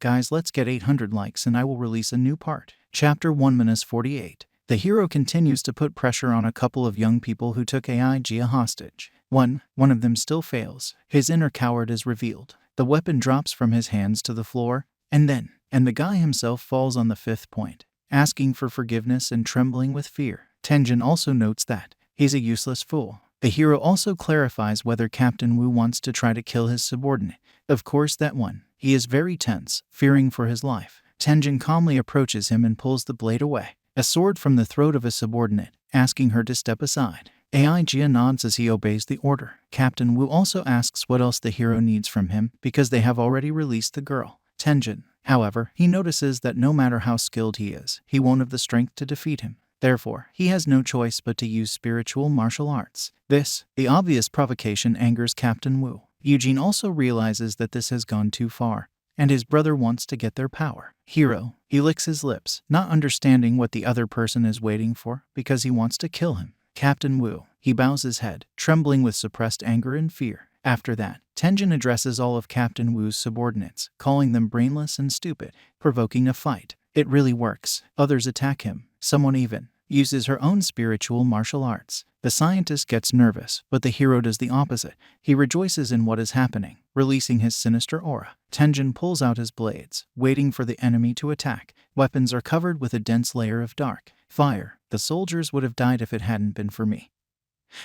Guys, let's get 800 likes and I will release a new part. Chapter 1-48. The hero continues to put pressure on a couple of young people who took Aija hostage. One of them still fails. His inner coward is revealed. The weapon drops from his hands to the floor, and the guy himself falls on the 5th point, asking for forgiveness and trembling with fear. Tenjin also notes that he's a useless fool. The hero also clarifies whether Captain Wu wants to try to kill his subordinate. Of course that one. He is very tense, fearing for his life. Tenjin calmly approaches him and pulls the blade away, a sword from the throat of a subordinate, asking her to step aside. Aija nods as he obeys the order. Captain Wu also asks what else the hero needs from him because they have already released the girl. Tenjin, however, he notices that no matter how skilled he is, he won't have the strength to defeat him. Therefore, he has no choice but to use spiritual martial arts. The obvious provocation angers Captain Wu. Eugene also realizes that this has gone too far, and his brother wants to get their power. Hero, he licks his lips, not understanding what the other person is waiting for because he wants to kill him. Captain Wu, he bows his head, trembling with suppressed anger and fear. After that, Tenjin addresses all of Captain Wu's subordinates, calling them brainless and stupid, provoking a fight. It really works. Others attack him. Someone even uses her own spiritual martial arts. The scientist gets nervous, but the hero does the opposite. He rejoices in what is happening, releasing his sinister aura. Tenjin pulls out his blades, waiting for the enemy to attack. Weapons are covered with a dense layer of dark fire. The soldiers would have died if it hadn't been for me,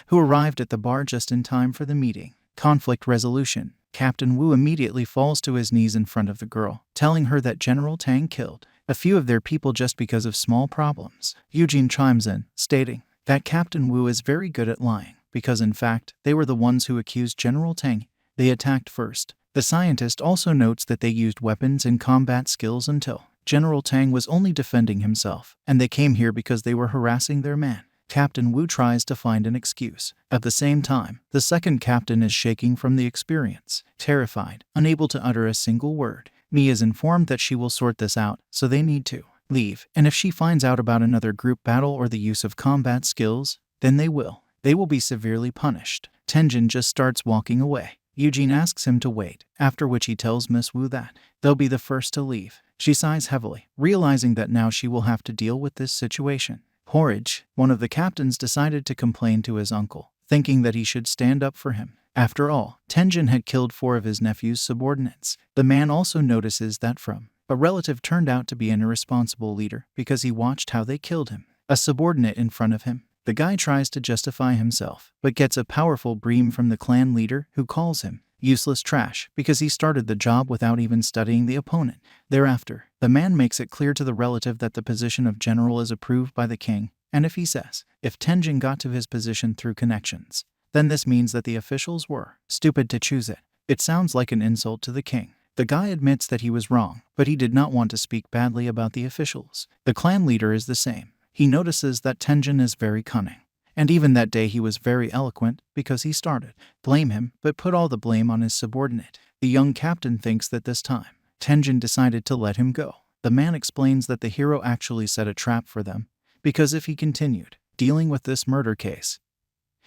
who arrived at the bar just in time for the meeting. Conflict resolution. Captain Wu immediately falls to his knees in front of the girl, telling her that General Tang killed a few of their people just because of small problems. Eugene chimes in, stating that Captain Wu is very good at lying, because in fact, they were the ones who accused General Tang. They attacked first. The scientist also notes that they used weapons and combat skills until General Tang was only defending himself, and they came here because they were harassing their man. Captain Wu tries to find an excuse. At the same time, the second captain is shaking from the experience, terrified, unable to utter a single word. Mi is informed that she will sort this out, so they need to leave, and if she finds out about another group battle or the use of combat skills, then they will be severely punished. Tenjin just starts walking away. Eugene asks him to wait, after which he tells Miss Wu that they'll be the first to leave. She sighs heavily, realizing that now she will have to deal with this situation. Porridge, one of the captains, decided to complain to his uncle, thinking that he should stand up for him. After all, Tenjin had killed 4 of his nephew's subordinates. The man also notices that a relative turned out to be an irresponsible leader because he watched how they killed him. A subordinate in front of him. The guy tries to justify himself, but gets a powerful beam from the clan leader who calls him useless trash because he started the job without even studying the opponent. Thereafter, the man makes it clear to the relative that the position of general is approved by the king, and if Tenjin got to his position through connections, then this means that the officials were stupid to choose it. It sounds like an insult to the king. The guy admits that he was wrong, but he did not want to speak badly about the officials. The clan leader is the same. He notices that Tenjin is very cunning, and even that day he was very eloquent because he started blame him but put all the blame on his subordinate. The young captain thinks that this time, Tenjin decided to let him go. The man explains that the hero actually set a trap for them, because if he continued dealing with this murder case,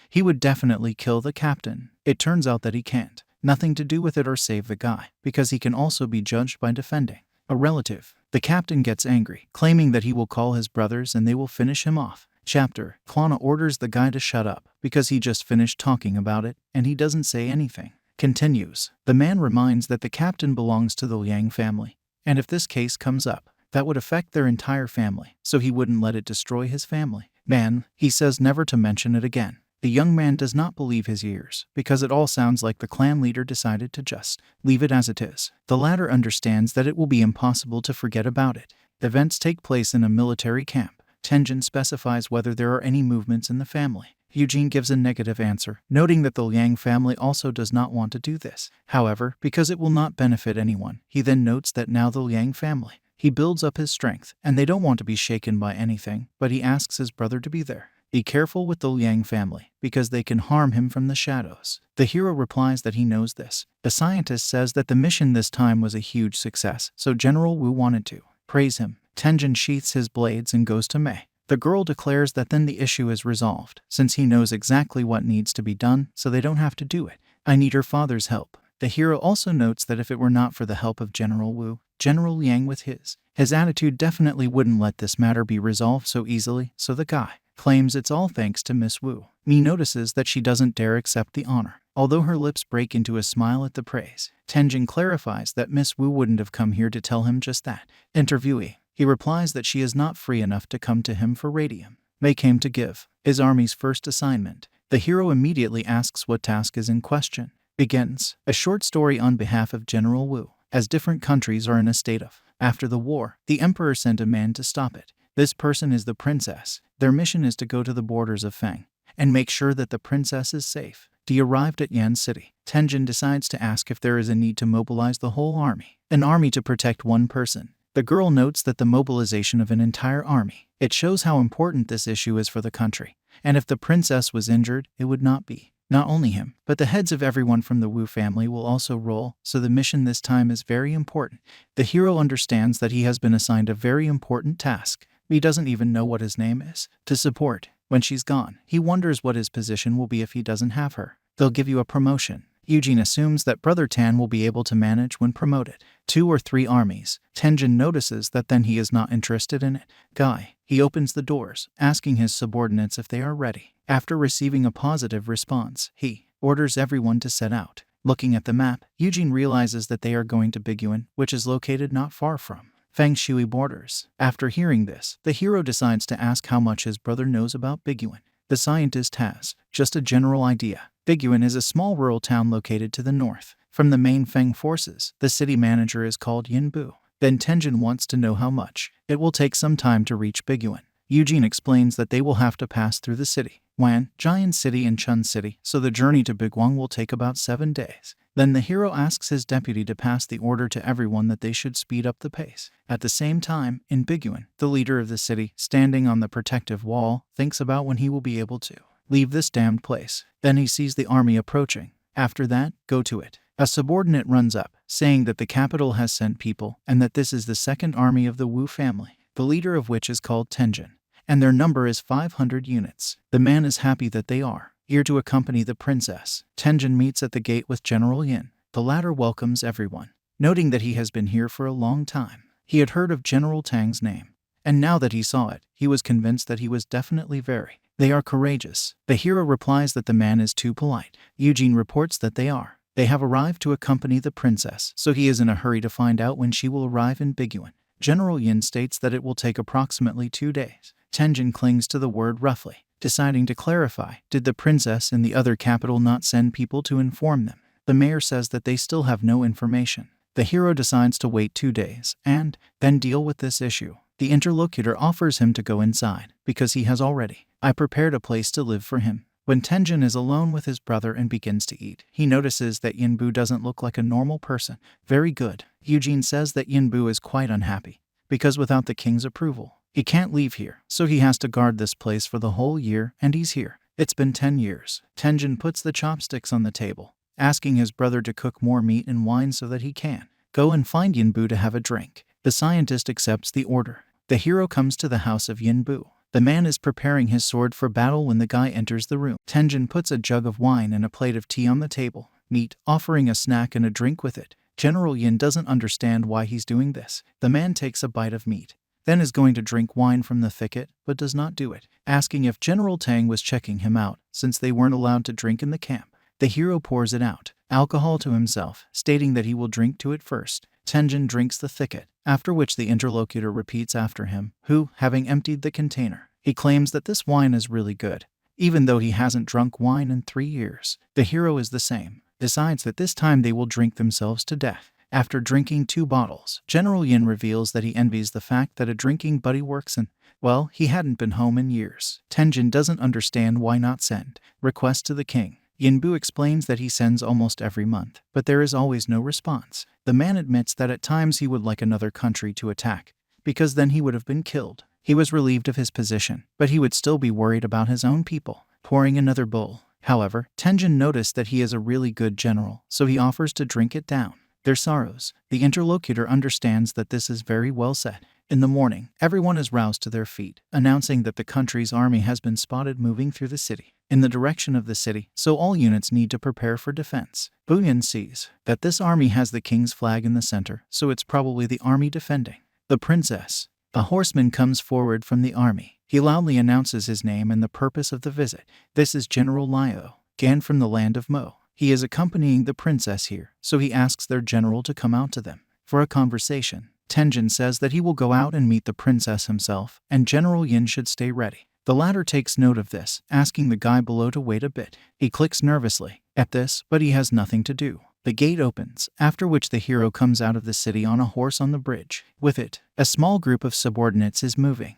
he would definitely kill the captain. It turns out that he can't. Nothing to do with it or save the guy, because he can also be judged by defending a relative. The captain gets angry, claiming that he will call his brothers and they will finish him off. Chapter. Klana orders the guy to shut up, because he just finished talking about it, and he doesn't say anything. Continues. The man reminds that the captain belongs to the Liang family, and if this case comes up, that would affect their entire family, so he wouldn't let it destroy his family. Man, he says never to mention it again. The young man does not believe his ears, because it all sounds like the clan leader decided to just leave it as it is. The latter understands that it will be impossible to forget about it. Events take place in a military camp. Tenjin specifies whether there are any movements in the family. Eugene gives a negative answer, noting that the Liang family also does not want to do this. However, because it will not benefit anyone, he then notes that now the Liang family, he builds up his strength, and they don't want to be shaken by anything, but he asks his brother to be there. Be careful with the Liang family, because they can harm him from the shadows. The hero replies that he knows this. The scientist says that the mission this time was a huge success, so General Wu wanted to praise him. Tenjin sheaths his blades and goes to Mei. The girl declares that then the issue is resolved, since he knows exactly what needs to be done, so they don't have to do it. I need her father's help. The hero also notes that if it were not for the help of General Wu, General Liang with his attitude definitely wouldn't let this matter be resolved so easily, so the guy claims it's all thanks to Miss Wu. Mi notices that she doesn't dare accept the honor. Although her lips break into a smile at the praise, Tenjin clarifies that Miss Wu wouldn't have come here to tell him just that. Interviewee. He replies that she is not free enough to come to him for radium. They came to give his army's first assignment. The hero immediately asks what task is in question. Begins a short story on behalf of General Wu, as different countries are in a state of. After the war, the emperor sent a man to stop it. This person is the princess. Their mission is to go to the borders of Feng and make sure that the princess is safe. He arrived at Yan City. Tenjin decides to ask if there is a need to mobilize the whole army. An army to protect one person. The girl notes that the mobilization of an entire army. It shows how important this issue is for the country. And if the princess was injured, it would not be. Not only him, but the heads of everyone from the Wu family will also roll, so the mission this time is very important. The hero understands that he has been assigned a very important task. He doesn't even know what his name is. To support. When she's gone, he wonders what his position will be if he doesn't have her. They'll give you a promotion. Eugene assumes that Brother Tan will be able to manage when promoted. 2 or 3 armies. Tenjin notices that then he is not interested in it. Guy. He opens the doors, asking his subordinates if they are ready. After receiving a positive response, he orders everyone to set out. Looking at the map, Eugene realizes that they are going to Biguan, which is located not far from Feng Shui borders. After hearing this, the hero decides to ask how much his brother knows about Biguan. The scientist has just a general idea. Biguan is a small rural town located to the north. From the main Feng forces, the city manager is called Yinbu. Then Tenjin wants to know how much. It will take some time to reach Biguan. Eugene explains that they will have to pass through the city, Wan, Jian City and Chun City, so the journey to Biguan will take about 7 days. Then the hero asks his deputy to pass the order to everyone that they should speed up the pace. At the same time, in Biguan, the leader of the city, standing on the protective wall, thinks about when he will be able to leave this damned place. Then he sees the army approaching. After that, go to it. A subordinate runs up, saying that the capital has sent people, and that this is the second army of the Wu family, the leader of which is called Tenjin, and their number is 500 units. The man is happy that they are here to accompany the princess. Tenjin meets at the gate with General Yin. The latter welcomes everyone, noting that he has been here for a long time. He had heard of General Tang's name, and now that he saw it, he was convinced that he was definitely very. They are courageous. The hero replies that the man is too polite. Eugene reports that they are. They have arrived to accompany the princess, so he is in a hurry to find out when she will arrive in Biguan. General Yin states that it will take approximately 2 days. Tenjin clings to the word roughly, deciding to clarify. Did the princess in the other capital not send people to inform them? The mayor says that they still have no information. The hero decides to wait 2 days, and then deal with this issue. The interlocutor offers him to go inside, because he has already. I prepared a place to live for him. When Tenjin is alone with his brother and begins to eat, he notices that Yinbu doesn't look like a normal person. Very good. Eugene says that Yinbu is quite unhappy, because without the king's approval, he can't leave here, so he has to guard this place for the whole year, and he's here. It's been 10 years. Tenjin puts the chopsticks on the table, asking his brother to cook more meat and wine so that he can go and find Yinbu to have a drink. The scientist accepts the order. The hero comes to the house of Yinbu. The man is preparing his sword for battle when the guy enters the room. Tenjin puts a jug of wine and a plate of tea on the table, meat, offering a snack and a drink with it. General Yin doesn't understand why he's doing this. The man takes a bite of meat, then is going to drink wine from the thicket, but does not do it, asking if General Tang was checking him out, since they weren't allowed to drink in the camp. The hero pours it out, alcohol to himself, stating that he will drink to it first. Tenjin drinks the thicket, after which the interlocutor repeats after him, who, having emptied the container, he claims that this wine is really good, even though he hasn't drunk wine in 3 years. The hero is the same, decides that this time they will drink themselves to death. After drinking 2 bottles, General Yin reveals that he envies the fact that a drinking buddy works and, well, he hadn't been home in years. Tenjin doesn't understand why not send request to the king. Yinbu explains that he sends almost every month, but there is always no response. The man admits that at times he would like another country to attack, because then he would have been killed. He was relieved of his position, but he would still be worried about his own people. Pouring another bowl. However, Tenjin noticed that he is a really good general, so he offers to drink it down. their sorrows. The interlocutor understands that this is very well said. In the morning, everyone is roused to their feet, announcing that the country's army has been spotted moving through the city, in the direction of the city, so all units need to prepare for defense. Bunyan sees that this army has the king's flag in the center, so it's probably the army defending the princess. A horseman comes forward from the army. He loudly announces his name and the purpose of the visit. This is General Liu Gan from the land of Mo. He is accompanying the princess here, so he asks their general to come out to them for a conversation. Tenjin says that he will go out and meet the princess himself, and General Yin should stay ready. The latter takes note of this, asking the guy below to wait a bit. He clicks nervously at this, but he has nothing to do. The gate opens, after which the hero comes out of the city on a horse on the bridge. With it, a small group of subordinates is moving.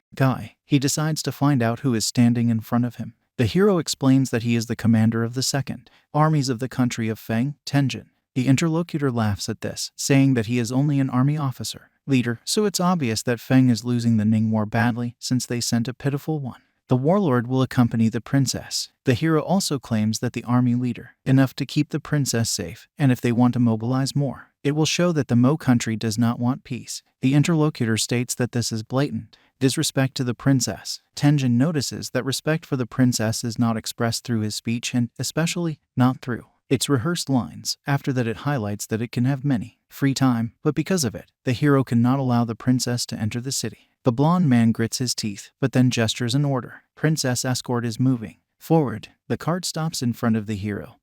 He decides to find out who is standing in front of him. The hero explains that he is the commander of the second armies of the country of Feng, Tenjin. The interlocutor laughs at this, saying that he is only an army officer leader, so it's obvious that Feng is losing the Ning War badly since they sent a pitiful one. The warlord will accompany the princess. The hero also claims that the army leader enough to keep the princess safe, and if they want to mobilize more, it will show that the Mo country does not want peace. The interlocutor states that this is blatant disrespect to the princess. Tenjin notices that respect for the princess is not expressed through his speech and especially not through its rehearsed lines. After that, it highlights that it can have many free time, but because of it, the hero cannot allow the princess to enter the city. The blonde man grits his teeth, but then gestures an order. Princess escort is moving forward. The cart stops in front of the hero,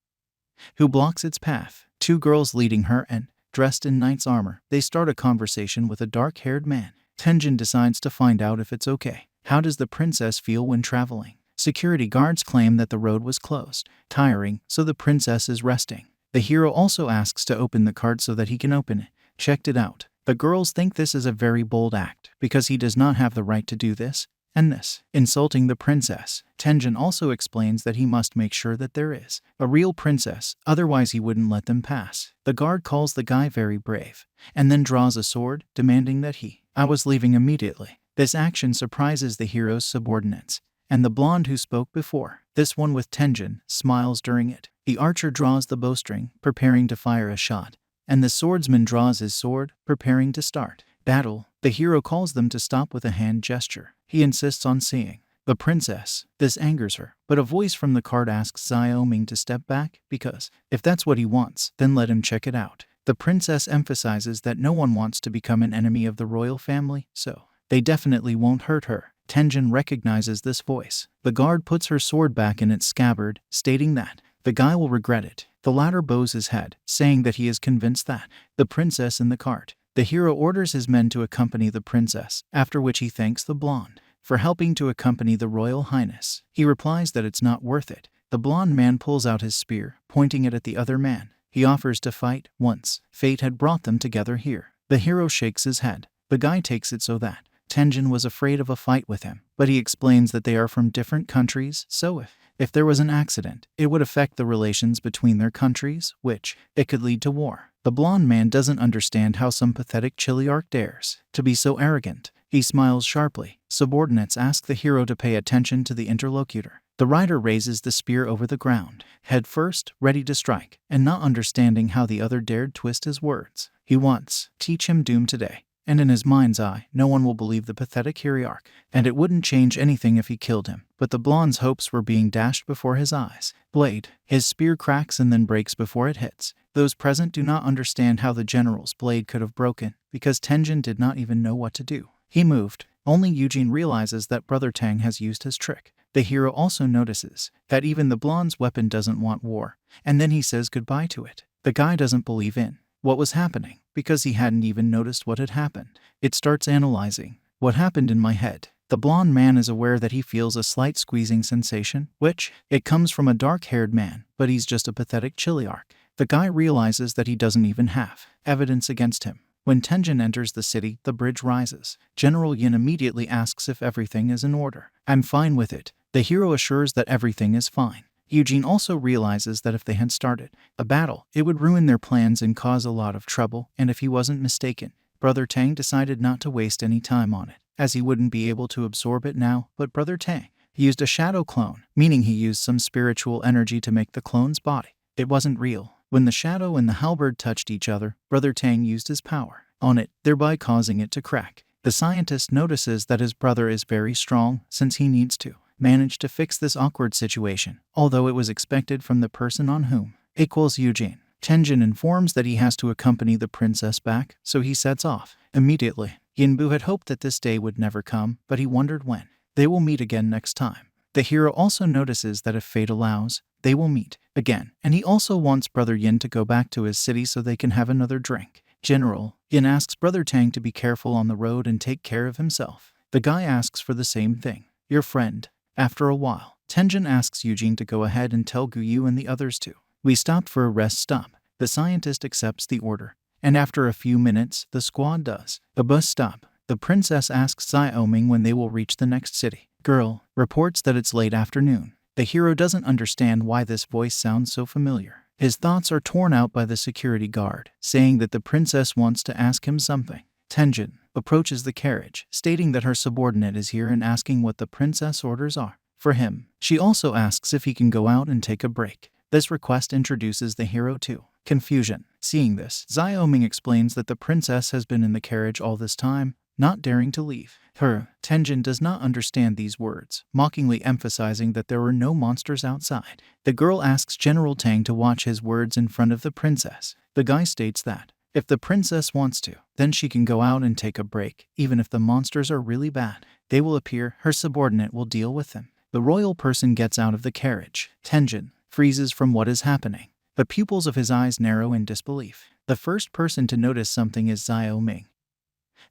who blocks its path. Two girls leading her and, dressed in knight's armor, they start a conversation with a dark-haired man. Tenjin decides to find out if it's okay. How does the princess feel when traveling? Security guards claim that the road was closed, tiring, so the princess is resting. The hero also asks to open the cart so that he can open it. Checked it out. The girls think this is a very bold act, because he does not have the right to do this, and this, insulting the princess. Tenjin also explains that he must make sure that there is a real princess, otherwise he wouldn't let them pass. The guard calls the guy very brave, and then draws a sword, demanding that I was leaving immediately. This action surprises the hero's subordinates, and the blonde who spoke before, this one with Tenjin, smiles during it. The archer draws the bowstring, preparing to fire a shot, and the swordsman draws his sword, preparing to start battle. The hero calls them to stop with a hand gesture. He insists on seeing the princess. This angers her, but a voice from the cart asks Xiao Ming to step back, because if that's what he wants, then let him check it out. The princess emphasizes that no one wants to become an enemy of the royal family, so they definitely won't hurt her. Tenjin recognizes this voice. The guard puts her sword back in its scabbard, stating that the guy will regret it. The latter bows his head, saying that he is convinced that the princess in the cart. The hero orders his men to accompany the princess, after which he thanks the blonde for helping to accompany the royal highness. He replies that it's not worth it. The blonde man pulls out his spear, pointing it at the other man. He offers to fight once fate had brought them together here. The hero shakes his head. The guy takes it so that Tenjin was afraid of a fight with him, but he explains that they are from different countries, so if there was an accident, it would affect the relations between their countries, which it could lead to war. The blonde man doesn't understand how some pathetic Chiliarch dares to be so arrogant. He smiles sharply. Subordinates ask the hero to pay attention to the interlocutor. The rider raises the spear over the ground, head first, ready to strike, and not understanding how the other dared twist his words. He wants teach him doom today. And in his mind's eye, no one will believe the pathetic hierarch, and it wouldn't change anything if he killed him. But the blonde's hopes were being dashed before his eyes. Blade. His spear cracks and then breaks before it hits. Those present do not understand how the general's blade could have broken, because Tenjin did not even know what to do. He moved. Only Eugene realizes that Brother Tang has used his trick. The hero also notices that even the blonde's weapon doesn't want war, and then he says goodbye to it. The guy doesn't believe in what was happening, because he hadn't even noticed what had happened. It starts analyzing what happened in my head. The blonde man is aware that he feels a slight squeezing sensation, which it comes from a dark-haired man, but he's just a pathetic Chiliarch. The guy realizes that he doesn't even have evidence against him. When Tenjin enters the city, the bridge rises. General Yin immediately asks if everything is in order. I'm fine with it. The hero assures that everything is fine. Eugene also realizes that if they had started a battle, it would ruin their plans and cause a lot of trouble, and if he wasn't mistaken, Brother Tang decided not to waste any time on it, as he wouldn't be able to absorb it now. But Brother Tang used a shadow clone, meaning he used some spiritual energy to make the clone's body. It wasn't real. When the shadow and the halberd touched each other, Brother Tang used his power on it, thereby causing it to crack. The scientist notices that his brother is very strong since he needs to manage to fix this awkward situation, although it was expected from the person on whom equals Eugene. Tenjin informs that he has to accompany the princess back, so he sets off immediately. Yinbu had hoped that this day would never come, but he wondered when they will meet again next time. The hero also notices that if fate allows, they will meet again, and he also wants Brother Yin to go back to his city so they can have another drink. General, Yin asks Brother Tang to be careful on the road and take care of himself. The guy asks for the same thing. Your friend. After a while, Tenjin asks Eugene to go ahead and tell Guyu and the others to. We stopped for a rest stop. The scientist accepts the order, and after a few minutes, the squad does. A bus stop. The princess asks Xiaoming when they will reach the next city. Girl reports that it's late afternoon. The hero doesn't understand why this voice sounds so familiar. His thoughts are torn out by the security guard, saying that the princess wants to ask him something. Tenjin approaches the carriage, stating that her subordinate is here and asking what the princess orders are for him. She also asks if he can go out and take a break. This request introduces the hero to confusion. Seeing this, Xiaoming explains that the princess has been in the carriage all this time, not daring to leave her. Tenjin does not understand these words, mockingly emphasizing that there were no monsters outside. The girl asks General Tang to watch his words in front of the princess. The guy states that if the princess wants to, then she can go out and take a break. Even if the monsters are really bad, they will appear. Her subordinate will deal with them. The royal person gets out of the carriage. Tenjin freezes from what is happening. The pupils of his eyes narrow in disbelief. The first person to notice something is Xiaoming,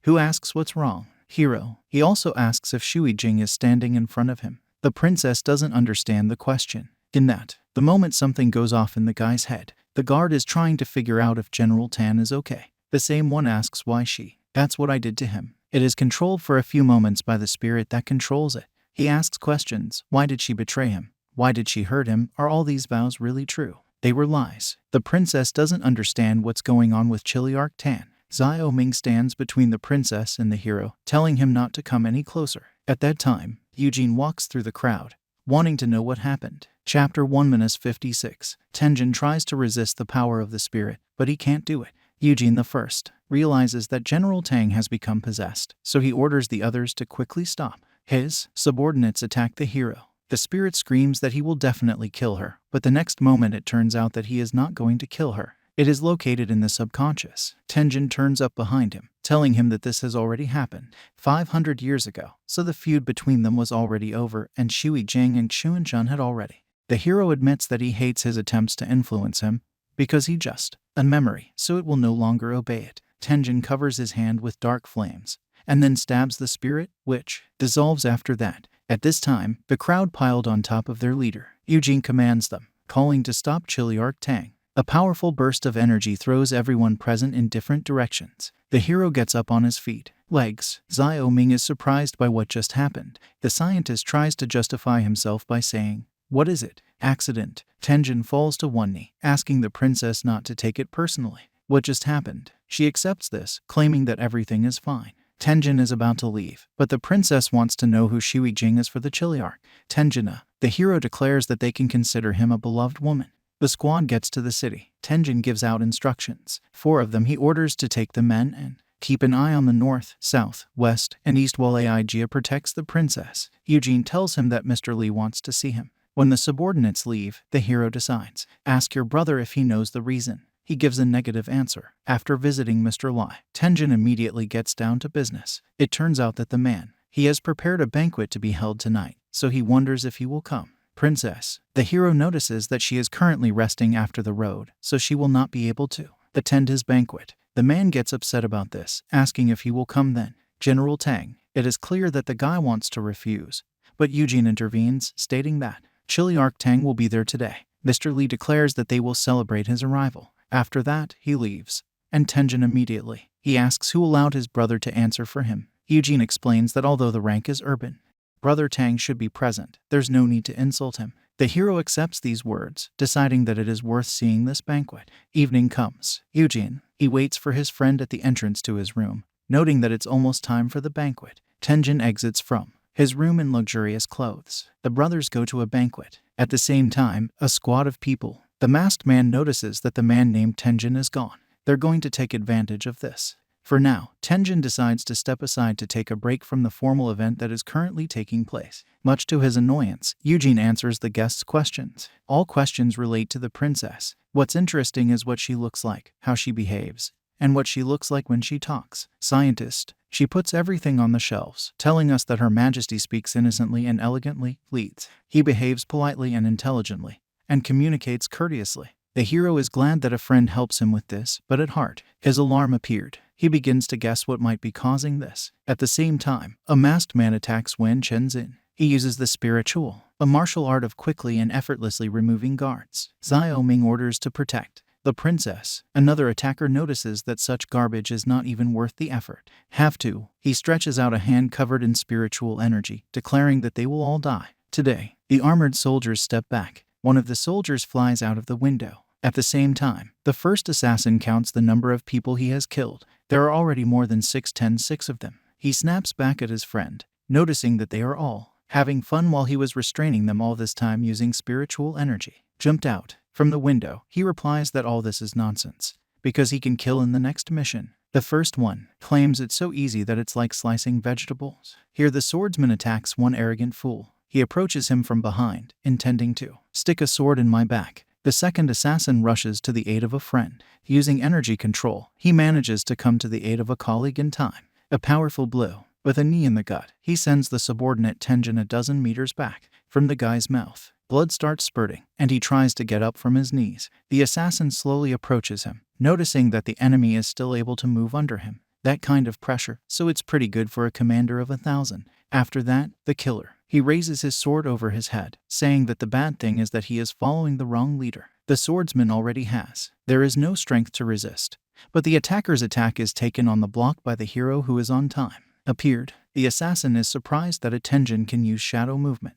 who asks what's wrong. Hero. He also asks if Shui Jing is standing in front of him. The princess doesn't understand the question. In that, the moment something goes off in the guy's head. The guard is trying to figure out if General Tan is okay. The same one asks why she. That's what I did to him. It is controlled for a few moments by the spirit that controls it. He asks questions. Why did she betray him? Why did she hurt him? Are all these vows really true? They were lies. The princess doesn't understand what's going on with Chiliarch Tan. Xiaoming stands between the princess and the hero, telling him not to come any closer. At that time, Eugene walks through the crowd, wanting to know what happened. Chapter 1-56. Tenjin tries to resist the power of the spirit, but he can't do it. Eugene the First realizes that General Tang has become possessed, so he orders the others to quickly stop. His subordinates attack the hero. The spirit screams that he will definitely kill her, but the next moment it turns out that he is not going to kill her. It is located in the subconscious. Tenjin turns up behind him, telling him that this has already happened 500 years ago, so the feud between them was already over and Shui Jing and Xuanzhen had already. The hero admits that he hates his attempts to influence him because he just a memory, so it will no longer obey it. Tenjin covers his hand with dark flames and then stabs the spirit, which dissolves after that. At this time, the crowd piled on top of their leader. Eugene commands them, calling to stop Chiliarch Tang. A powerful burst of energy throws everyone present in different directions. The hero gets up on his feet. Legs. Xiaoming is surprised by what just happened. The scientist tries to justify himself by saying, "What is it? Accident." Tenjin falls to one knee, asking the princess not to take it personally. What just happened? She accepts this, claiming that everything is fine. Tenjin is about to leave, but the princess wants to know who Shui Jing is for the Chiliarch. Tenjin, the hero declares that they can consider him a beloved woman. The squad gets to the city. Tenjin gives out instructions. 4 of them he orders to take the men and keep an eye on the north, south, west, and east while Aijia protects the princess. Eugene tells him that Mr. Li wants to see him. When the subordinates leave, the hero decides, ask your brother if he knows the reason. He gives a negative answer. After visiting Mr. Li, Tenjin immediately gets down to business. It turns out that the man, he has prepared a banquet to be held tonight, so he wonders if he will come. Princess. The hero notices that she is currently resting after the road, so she will not be able to attend his banquet. The man gets upset about this, asking if he will come then. General Tang. It is clear that the guy wants to refuse, but Eugene intervenes, stating that Chiliarch Tang will be there today. Mr. Li declares that they will celebrate his arrival. After that, he leaves, and Tenjin immediately. He asks who allowed his brother to answer for him. Eugene explains that although the rank is urban, Brother Tang should be present. There's no need to insult him. The hero accepts these words, deciding that it is worth seeing this banquet. Evening comes. Eugene, he waits for his friend at the entrance to his room, noting that it's almost time for the banquet. Tenjin exits from his room in luxurious clothes. The brothers go to a banquet. At the same time, a squad of people The masked man notices that the man named Tenjin is gone. They're going to take advantage of this. For now, Tenjin decides to step aside to take a break from the formal event that is currently taking place. Much to his annoyance, Eugene answers the guests' questions. All questions relate to the princess. What's interesting is what she looks like, how she behaves, and what she looks like when she talks. Scientist. She puts everything on the shelves, telling us that Her Majesty speaks innocently and elegantly. Leads. He behaves politely and intelligently, and communicates courteously. The hero is glad that a friend helps him with this, but at heart, his alarm appeared. He begins to guess what might be causing this. At the same time, a masked man attacks Wen Chenzin. He uses the spiritual, a martial art of quickly and effortlessly removing guards. Xiao Ming orders to protect the princess. Another attacker notices that such garbage is not even worth the effort. Have to. He stretches out a hand covered in spiritual energy, declaring that they will all die. Today, the armored soldiers step back. One of the soldiers flies out of the window. At the same time, the first assassin counts the number of people he has killed. There are already more than 6 of them. He snaps back at his friend, noticing that they are all having fun while he was restraining them all this time using spiritual energy. Jumped out from the window, he replies that all this is nonsense, because he can kill in the next mission. The first one claims it's so easy that it's like slicing vegetables. Here the swordsman attacks one arrogant fool. He approaches him from behind, intending to stick a sword in my back. The second assassin rushes to the aid of a friend. Using energy control, he manages to come to the aid of a colleague in time. A powerful blow, with a knee in the gut, he sends the subordinate Tenjin a dozen meters back. From the guy's mouth, blood starts spurting, and he tries to get up from his knees. The assassin slowly approaches him, noticing that the enemy is still able to move under him. That kind of pressure, so it's pretty good for a commander of 1,000. After that, the killer. He raises his sword over his head, saying that the bad thing is that he is following the wrong leader. The swordsman already has. There is no strength to resist. But the attacker's attack is taken on the block by the hero who is on time. Appeared. The assassin is surprised that a Tenjin can use shadow movement.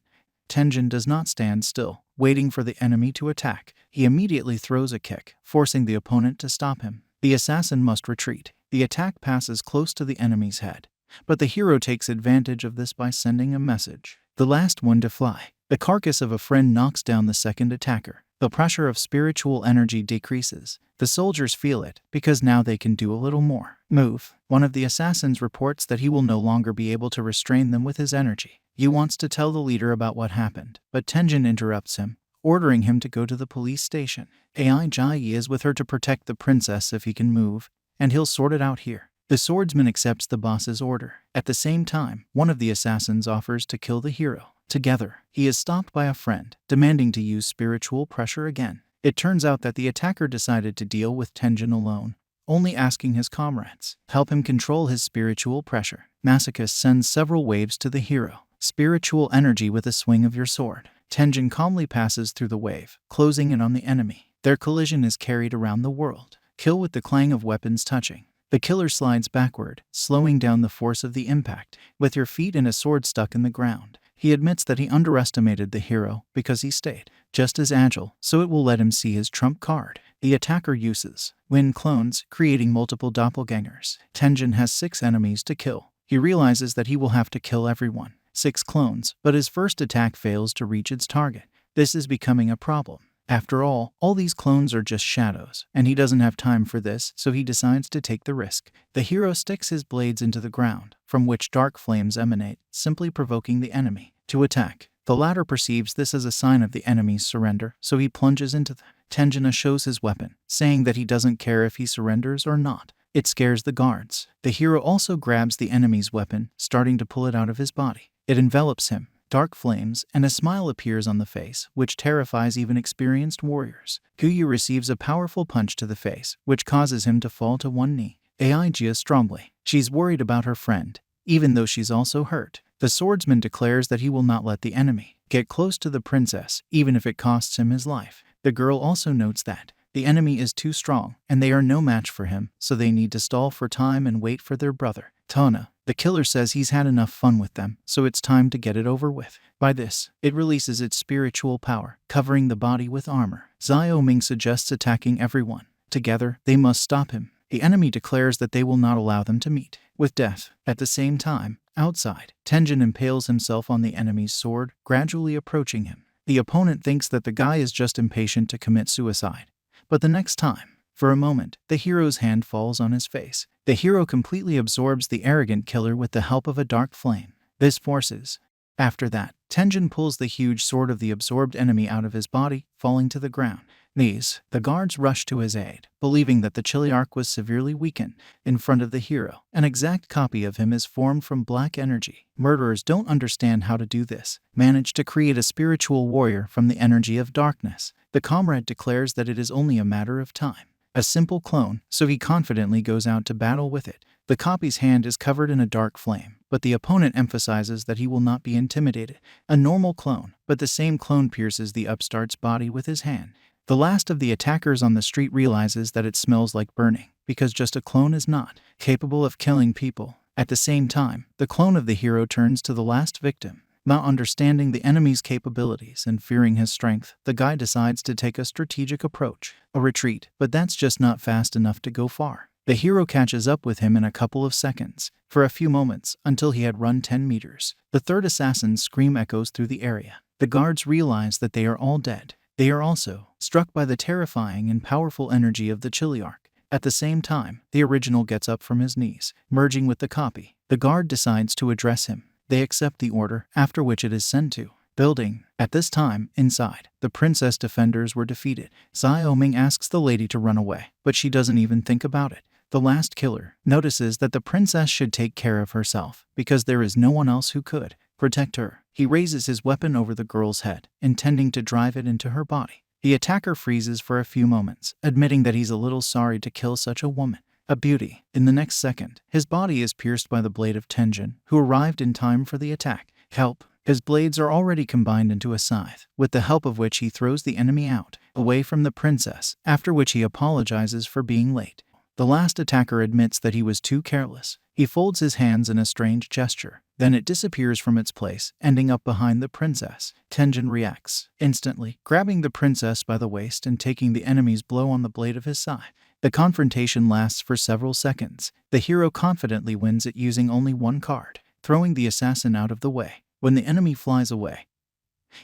Tenjin does not stand still, waiting for the enemy to attack. He immediately throws a kick, forcing the opponent to stop him. The assassin must retreat. The attack passes close to the enemy's head, but the hero takes advantage of this by sending a message. The last one to fly. The carcass of a friend knocks down the second attacker. The pressure of spiritual energy decreases. The soldiers feel it, because now they can do a little more. Move. One of the assassins reports that he will no longer be able to restrain them with his energy. He wants to tell the leader about what happened, but Tenjin interrupts him, ordering him to go to the police station. Ai Jai is with her to protect the princess if he can move, and he'll sort it out here. The swordsman accepts the boss's order. At the same time, one of the assassins offers to kill the hero. Together, he is stopped by a friend, demanding to use spiritual pressure again. It turns out that the attacker decided to deal with Tenjin alone, only asking his comrades help him control his spiritual pressure. Masochist sends several waves to the hero. Spiritual energy with a swing of your sword. Tenjin calmly passes through the wave, closing in on the enemy. Their collision is carried around the world. Kill with the clang of weapons touching. The killer slides backward, slowing down the force of the impact. With your feet and a sword stuck in the ground. He admits that he underestimated the hero because he stayed just as agile, so it will let him see his trump card. The attacker uses Win clones, creating multiple doppelgangers. Tenjin has 6 enemies to kill. He realizes that he will have to kill everyone. 6 clones, but his first attack fails to reach its target. This is becoming a problem. After all these clones are just shadows, and he doesn't have time for this, so he decides to take the risk. The hero sticks his blades into the ground, from which dark flames emanate, simply provoking the enemy to attack. The latter perceives this as a sign of the enemy's surrender, so he plunges into them. Tenjin shows his weapon, saying that he doesn't care if he surrenders or not. It scares the guards. The hero also grabs the enemy's weapon, starting to pull it out of his body. It envelops him. Dark flames, and a smile appears on the face, which terrifies even experienced warriors. Kuyu receives a powerful punch to the face, which causes him to fall to one knee. Aijia strongly. She's worried about her friend, even though she's also hurt. The swordsman declares that he will not let the enemy get close to the princess, even if it costs him his life. The girl also notes that the enemy is too strong, and they are no match for him, so they need to stall for time and wait for their brother. Tana. The killer says he's had enough fun with them, so it's time to get it over with. By this, it releases its spiritual power, covering the body with armor. Xiao Ming suggests attacking everyone. Together, they must stop him. The enemy declares that they will not allow them to meet with death. At the same time, outside, Tenjin impales himself on the enemy's sword, gradually approaching him. The opponent thinks that the guy is just impatient to commit suicide. But the next time, for a moment, the hero's hand falls on his face. The hero completely absorbs the arrogant killer with the help of a dark flame. This forces. After that, Tenjin pulls the huge sword of the absorbed enemy out of his body, falling to the ground. The guards rush to his aid, believing that the Chiliarch was severely weakened. In front of the hero, an exact copy of him is formed from black energy. Murderers don't understand how to do this. Manage to create a spiritual warrior from the energy of darkness. The comrade declares that it is only a matter of time. A simple clone, so he confidently goes out to battle with it. The copy's hand is covered in a dark flame, but the opponent emphasizes that he will not be intimidated. A normal clone, but the same clone pierces the upstart's body with his hand. The last of the attackers on the street realizes that it smells like burning, because just a clone is not capable of killing people. At the same time, the clone of the hero turns to the last victim. Not understanding the enemy's capabilities and fearing his strength, the guy decides to take a strategic approach, a retreat, but that's just not fast enough to go far. The hero catches up with him in a couple of seconds, for a few moments, until he had run 10 meters. The third assassin's scream echoes through the area. The guards realize that they are all dead. They are also struck by the terrifying and powerful energy of the Chiliarch. At the same time, the original gets up from his knees, merging with the copy. The guard decides to address him. They accept the order, after which it is sent to building. At this time, inside, the princess defenders were defeated. Xiaoming asks the lady to run away, but she doesn't even think about it. The last killer notices that the princess should take care of herself, because there is no one else who could protect her. He raises his weapon over the girl's head, intending to drive it into her body. The attacker freezes for a few moments, admitting that he's a little sorry to kill such a woman. A beauty. In the next second, his body is pierced by the blade of Tenjin, who arrived in time for the attack. Help! His blades are already combined into a scythe, with the help of which he throws the enemy out, away from the princess, after which he apologizes for being late. The last attacker admits that he was too careless. He folds his hands in a strange gesture. Then it disappears from its place, ending up behind the princess. Tenjin reacts instantly, grabbing the princess by the waist and taking the enemy's blow on the blade of his scythe. The confrontation lasts for several seconds. The hero confidently wins it using only one card, throwing the assassin out of the way. When the enemy flies away,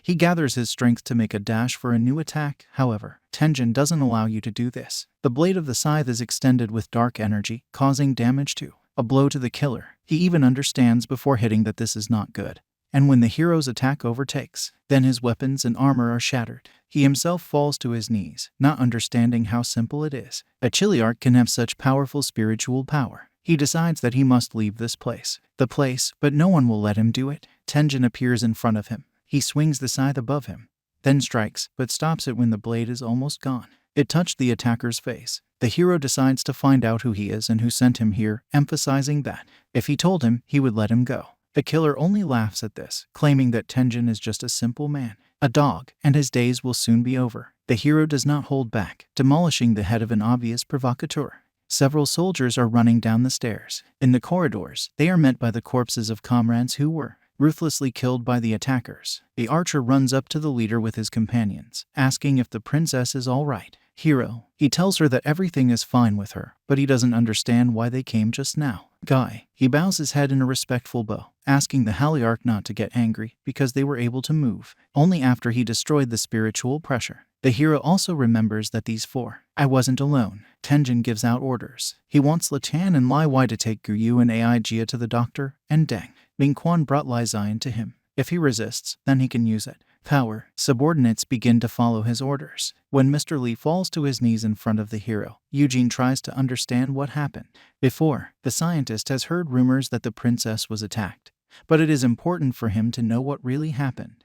he gathers his strength to make a dash for a new attack. However, Tenjin doesn't allow you to do this. The blade of the scythe is extended with dark energy, causing damage to a blow to the killer. He even understands before hitting that this is not good. And when the hero's attack overtakes, then his weapons and armor are shattered. He himself falls to his knees, not understanding how simple it is. A Chiliarch can have such powerful spiritual power. He decides that he must leave this place. But no one will let him do it. Tenjin appears in front of him. He swings the scythe above him, then strikes, but stops it when the blade is almost gone. It touched the attacker's face. The hero decides to find out who he is and who sent him here, emphasizing that if he told him, he would let him go. The killer only laughs at this, claiming that Tenjin is just a simple man, a dog, and his days will soon be over. The hero does not hold back, demolishing the head of an obvious provocateur. Several soldiers are running down the stairs. In the corridors, they are met by the corpses of comrades who were ruthlessly killed by the attackers. The archer runs up to the leader with his companions, asking if the princess is all right. Hero. He tells her that everything is fine with her, but he doesn't understand why they came just now. Guy. He bows his head in a respectful bow, asking the Chiliarch not to get angry because they were able to move only after he destroyed the spiritual pressure. The hero also remembers that these four. I wasn't alone. Tenjin gives out orders. He wants Latan and Lai Wai to take Guyu and Ai Jia to the doctor, and Deng Mingquan brought Lai Zion to him. If he resists, then he can use it. Power. Subordinates begin to follow his orders. When Mr. Li falls to his knees in front of the hero, Eugene tries to understand what happened. Before, the scientist has heard rumors that the princess was attacked, but it is important for him to know what really happened.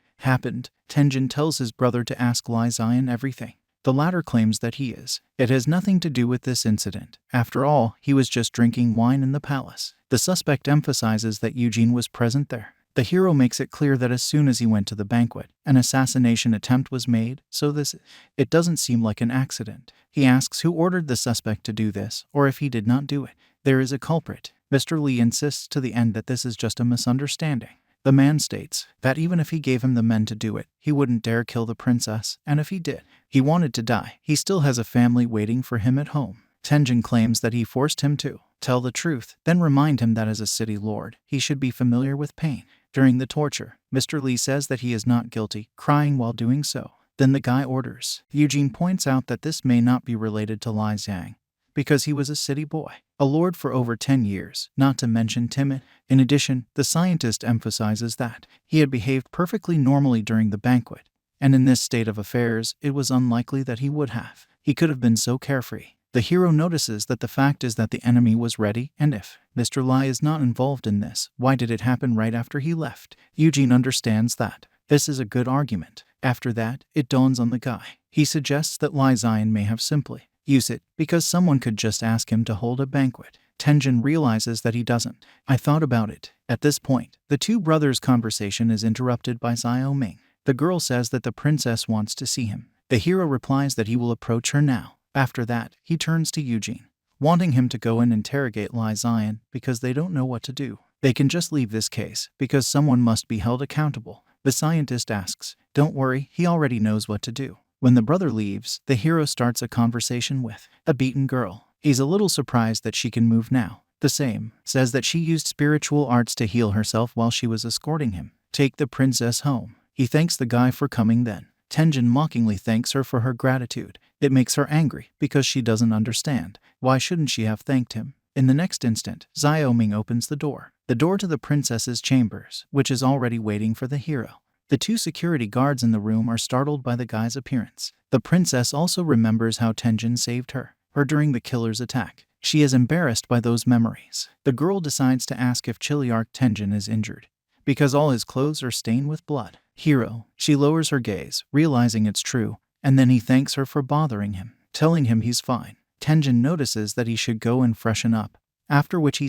Tenjin tells his brother to ask Lai Zion everything. The latter claims that he is. It has nothing to do with this incident. After all, he was just drinking wine in the palace. The suspect emphasizes that Eugene was present there. The hero makes it clear that as soon as he went to the banquet, an assassination attempt was made, so it doesn't seem like an accident. He asks who ordered the suspect to do this, or if he did not do it. There is a culprit. Mr. Li insists to the end that this is just a misunderstanding. The man states that even if he gave him the men to do it, he wouldn't dare kill the princess, and if he did, he wanted to die. He still has a family waiting for him at home. Tenjin claims that he forced him to tell the truth, then remind him that as a city lord, he should be familiar with pain. During the torture, Mr. Lee says that he is not guilty, crying while doing so. Then the guy orders. Eugene points out that this may not be related to Lai Zhang, because he was a city boy, a lord for over 10 years, not to mention timid. In addition, the scientist emphasizes that he had behaved perfectly normally during the banquet, and in this state of affairs, it was unlikely that he would have. He could have been so carefree. The hero notices that the fact is that the enemy was ready, and if Mr. Lai is not involved in this, why did it happen right after he left? Eugene understands that this is a good argument. After that, it dawns on the guy. He suggests that Lai Zion may have simply used it because someone could just ask him to hold a banquet. Tenjin realizes that he doesn't. I thought about it. At this point, the two brothers' conversation is interrupted by Xiao Ming. The girl says that the princess wants to see him. The hero replies that he will approach her now. After that, he turns to Eugene, wanting him to go and interrogate Lai Zion because they don't know what to do. They can just leave this case because someone must be held accountable. The scientist asks, "Don't worry, he already knows what to do." When the brother leaves, the hero starts a conversation with a beaten girl. He's a little surprised that she can move now. The same says that she used spiritual arts to heal herself while she was escorting him. Take the princess home. He thanks the guy for coming then. Tenjin mockingly thanks her for her gratitude. It makes her angry because she doesn't understand. Why shouldn't she have thanked him? In the next instant, Xiao Ming opens the door to the princess's chambers, which is already waiting for the hero. The two security guards in the room are startled by the guy's appearance. The princess also remembers how Tenjin saved her during the killer's attack. She is embarrassed by those memories. The girl decides to ask if Chiliarch Tenjin is injured, because all his clothes are stained with blood. Hero, she lowers her gaze, realizing it's true, and then he thanks her for bothering him, telling him he's fine. Tenjin notices that he should go and freshen up, after which he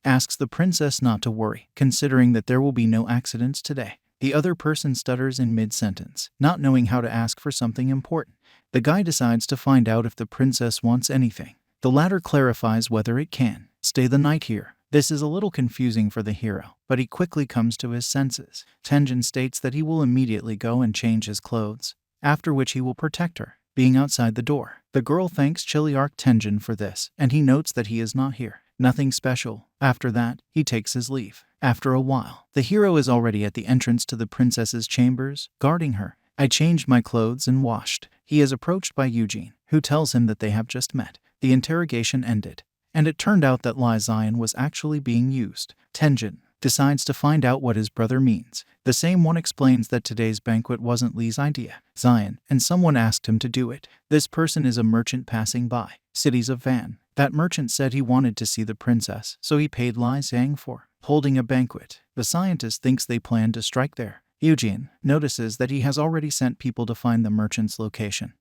asks the princess not to worry, considering that there will be no accidents today. The other person stutters in mid-sentence, not knowing how to ask for something important. The guy decides to find out if the princess wants anything. The latter clarifies whether it can stay the night here. This is a little confusing for the hero, but he quickly comes to his senses. Tenjin states that he will immediately go and change his clothes, after which he will protect her. Being outside the door, the girl thanks Chiliarch Tenjin for this, and he notes that he is not here. Nothing special. After that, he takes his leave. After a while, the hero is already at the entrance to the princess's chambers, guarding her. I changed my clothes and washed. He is approached by Eugene, who tells him that they have just met. The interrogation ended, and it turned out that Lai Zion was actually being used. Tenjin decides to find out what his brother means. The same one explains that today's banquet wasn't Li's idea, Zion, and someone asked him to do it. This person is a merchant passing by. Cities of Van. That merchant said he wanted to see the princess, so he paid Lai Zhang for holding a banquet. The scientist thinks they plan to strike there. Eugene notices that he has already sent people to find the merchant's location,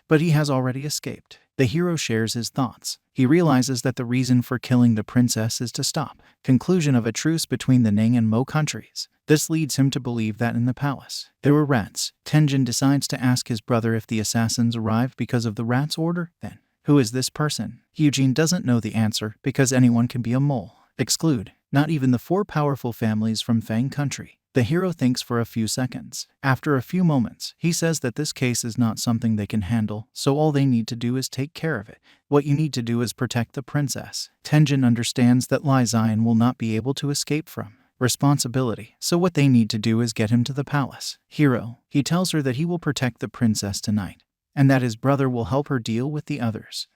but he has already escaped. The hero shares his thoughts. He realizes that the reason for killing the princess is to stop conclusion of a truce between the Ning and Mo countries. This leads him to believe that in the palace there were rats. Tenjin decides to ask his brother if the assassins arrived because of the rat's order. Then, who is this person? Eugene doesn't know the answer because anyone can be a mole. Exclude not even the 4 powerful families from Fang country. The hero thinks for a few seconds. After a few moments, he says that this case is not something they can handle, so all they need to do is take care of it. What you need to do is protect the princess. Tenjin understands that Lai Zion will not be able to escape from responsibility, so what they need to do is get him to the palace. Hero, he tells her that he will protect the princess tonight, and that his brother will help her deal with the others.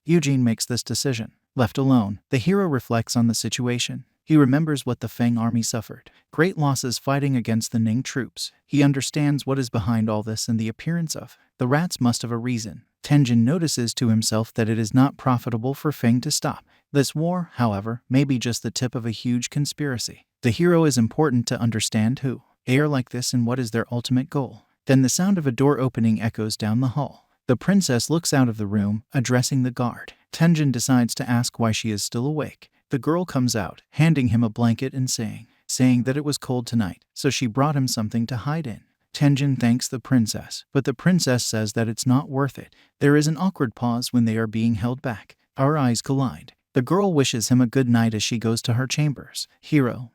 Eugene makes this decision. Left alone, the hero reflects on the situation. He remembers what the Fang army suffered. Great losses fighting against the Ning troops. He understands what is behind all this, and the appearance of the rats must have a reason. Tenjin notices to himself that it is not profitable for Fang to stop this war, however, may be just the tip of a huge conspiracy. The hero is important to understand who they are like this and what is their ultimate goal. Then the sound of a door opening echoes down the hall. The princess looks out of the room, addressing the guard. Tenjin decides to ask why she is still awake. The girl comes out, handing him a blanket and saying that it was cold tonight, so she brought him something to hide in. Tenjin thanks the princess, but the princess says that it's not worth it. There is an awkward pause when they are being held back. Our eyes collide. The girl wishes him a good night as she goes to her chambers. Hero.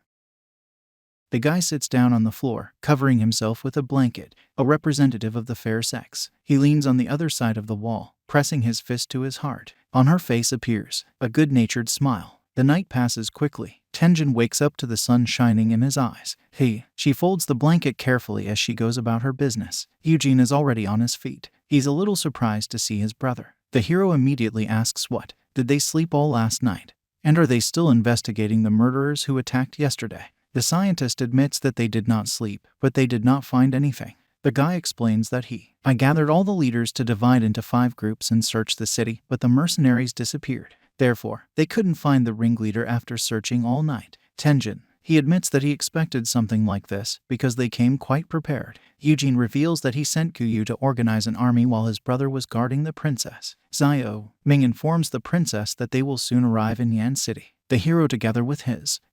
The guy sits down on the floor, covering himself with a blanket, a representative of the fair sex. He leans on the other side of the wall, pressing his fist to his heart. On her face appears a good-natured smile. The night passes quickly. Tenjin wakes up to the sun shining in his eyes. She folds the blanket carefully as she goes about her business. Eugene is already on his feet. He's a little surprised to see his brother. The hero immediately asks what? Did they sleep all last night? And are they still investigating the murderers who attacked yesterday? The scientist admits that they did not sleep, but they did not find anything. The guy explains that I gathered all the leaders to divide into 5 groups and search the city, but the mercenaries disappeared. Therefore, they couldn't find the ringleader after searching all night. Tenjin. He admits that he expected something like this because they came quite prepared. Eugene reveals that he sent Kuyu to organize an army while his brother was guarding the princess. Zio Ming informs the princess that they will soon arrive in Yan City. The hero together with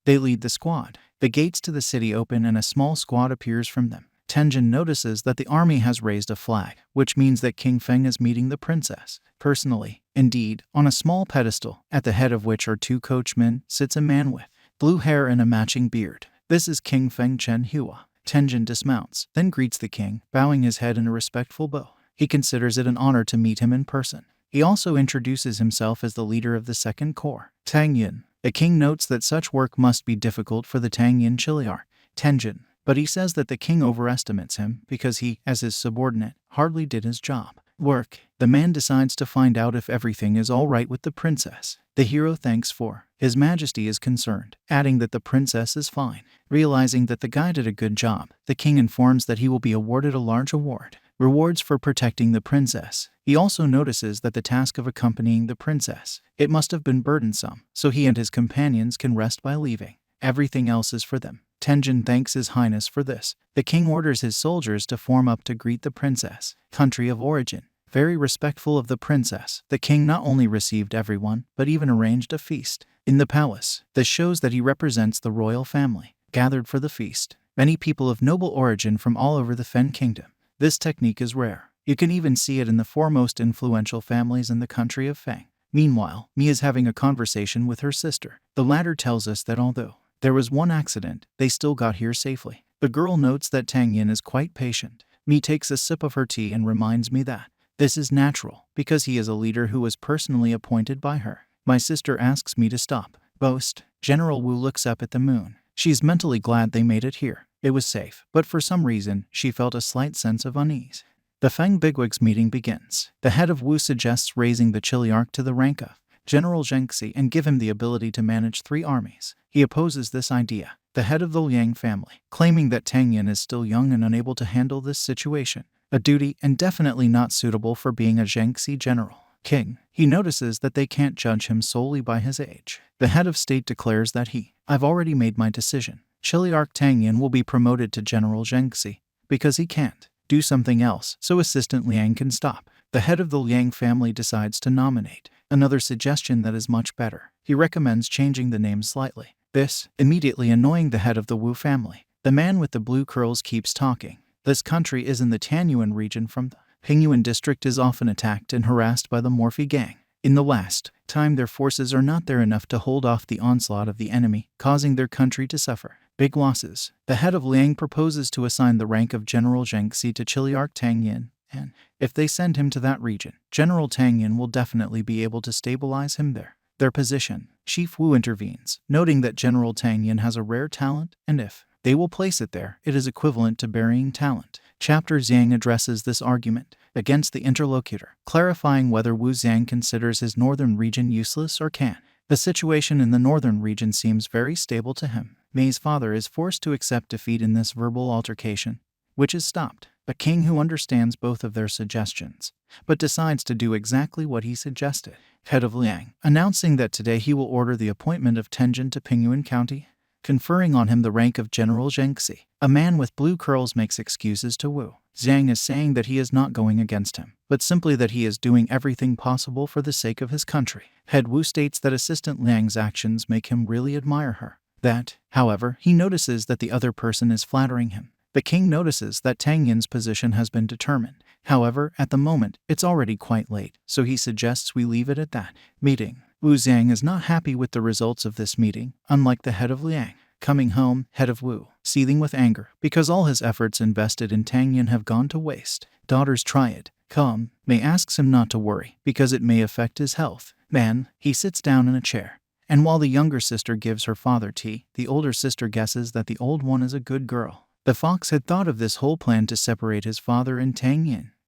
they lead the squad. The gates to the city open and a small squad appears from them. Tenjin notices that the army has raised a flag, which means that King Feng is meeting the princess. Personally, indeed, on a small pedestal, at the head of which are 2 coachmen, sits a man with blue hair and a matching beard. This is King Feng Chen Hua. Tenjin dismounts, then greets the king, bowing his head in a respectful bow. He considers it an honor to meet him in person. He also introduces himself as the leader of the Second Corps, Tang Yin. The king notes that such work must be difficult for the Tang Yin Chiliarch, Tenjin, but he says that the king overestimates him because he, as his subordinate, hardly did his job. The man decides to find out if everything is all right with the princess. The hero thanks for His Majesty is concerned, adding that the princess is fine. Realizing that the guy did a good job, the king informs that he will be awarded a large award. Rewards for protecting the princess. He also notices that the task of accompanying the princess, it must have been burdensome, so he and his companions can rest by leaving. Everything else is for them. Tenjin thanks His Highness for this. The king orders his soldiers to form up to greet the princess. Country of origin. Very respectful of the princess, the king not only received everyone, but even arranged a feast in the palace. This shows that he represents the royal family, gathered for the feast. Many people of noble origin from all over the Fen kingdom. This technique is rare. You can even see it in the 4 most influential families in the country of Feng. Meanwhile, Mi is having a conversation with her sister. The latter tells us that although there was one accident, they still got here safely. The girl notes that Tang Yin is quite patient. Mi takes a sip of her tea and reminds me that this is natural, because he is a leader who was personally appointed by her. My sister asks me to stop. Boast. General Wu looks up at the moon. She's mentally glad they made it here. It was safe, but for some reason, she felt a slight sense of unease. The Feng bigwigs meeting begins. The head of Wu suggests raising the Chiliarch to the rank of General Zhengxi and give him the ability to manage 3 armies. He opposes this idea. The head of the Liang family, claiming that Tang Yin is still young and unable to handle this situation. A duty and definitely not suitable for being a Zhengxi general. King. He notices that they can't judge him solely by his age. The head of state declares that I've already made my decision. Chiliarch Tang Yin will be promoted to General Zhengxi because he can't do something else, so Assistant Liang can stop. The head of the Liang family decides to nominate another suggestion that is much better. He recommends changing the name slightly. This, immediately annoying the head of the Wu family. The man with the blue curls keeps talking. This country is in the Tanyuan region from the Pingyuan district is often attacked and harassed by the Morphe gang. In the last time their forces are not there enough to hold off the onslaught of the enemy, causing their country to suffer big losses. The head of Liang proposes to assign the rank of General Zhengxi to Chiliarch Tang Yin, and if they send him to that region, General Tang Yin will definitely be able to stabilize him there. Their position. Chief Wu intervenes, noting that General Tang Yin has a rare talent, and if they will place it there, it is equivalent to burying talent. Chapter Zhang addresses this argument against the interlocutor, clarifying whether Wu Zhang considers his northern region useless or can. The situation in the northern region seems very stable to him. Mei's father is forced to accept defeat in this verbal altercation, which is stopped. A king who understands both of their suggestions, but decides to do exactly what he suggested. Head of Liang, announcing that today he will order the appointment of Tenjin to Pingyuan County, conferring on him the rank of General Zhengxi. A man with blue curls makes excuses to Wu. Zhang is saying that he is not going against him, but simply that he is doing everything possible for the sake of his country. Head Wu states that Assistant Liang's actions make him really admire her. That, however, he notices that the other person is flattering him. The king notices that Tang Yin's position has been determined. However, at the moment, it's already quite late, so he suggests we leave it at that. Meeting. Wu Zhang is not happy with the results of this meeting, unlike the head of Liang. Coming home, head of Wu, seething with anger, because all his efforts invested in Tang Yin have gone to waste. Daughters try it. Come. Mei asks him not to worry, because it may affect his health. Man, he sits down in a chair And while the younger sister gives her father tea, the older sister guesses that the old one is a good girl. The fox had thought of this whole plan to separate his father and Tang Yin.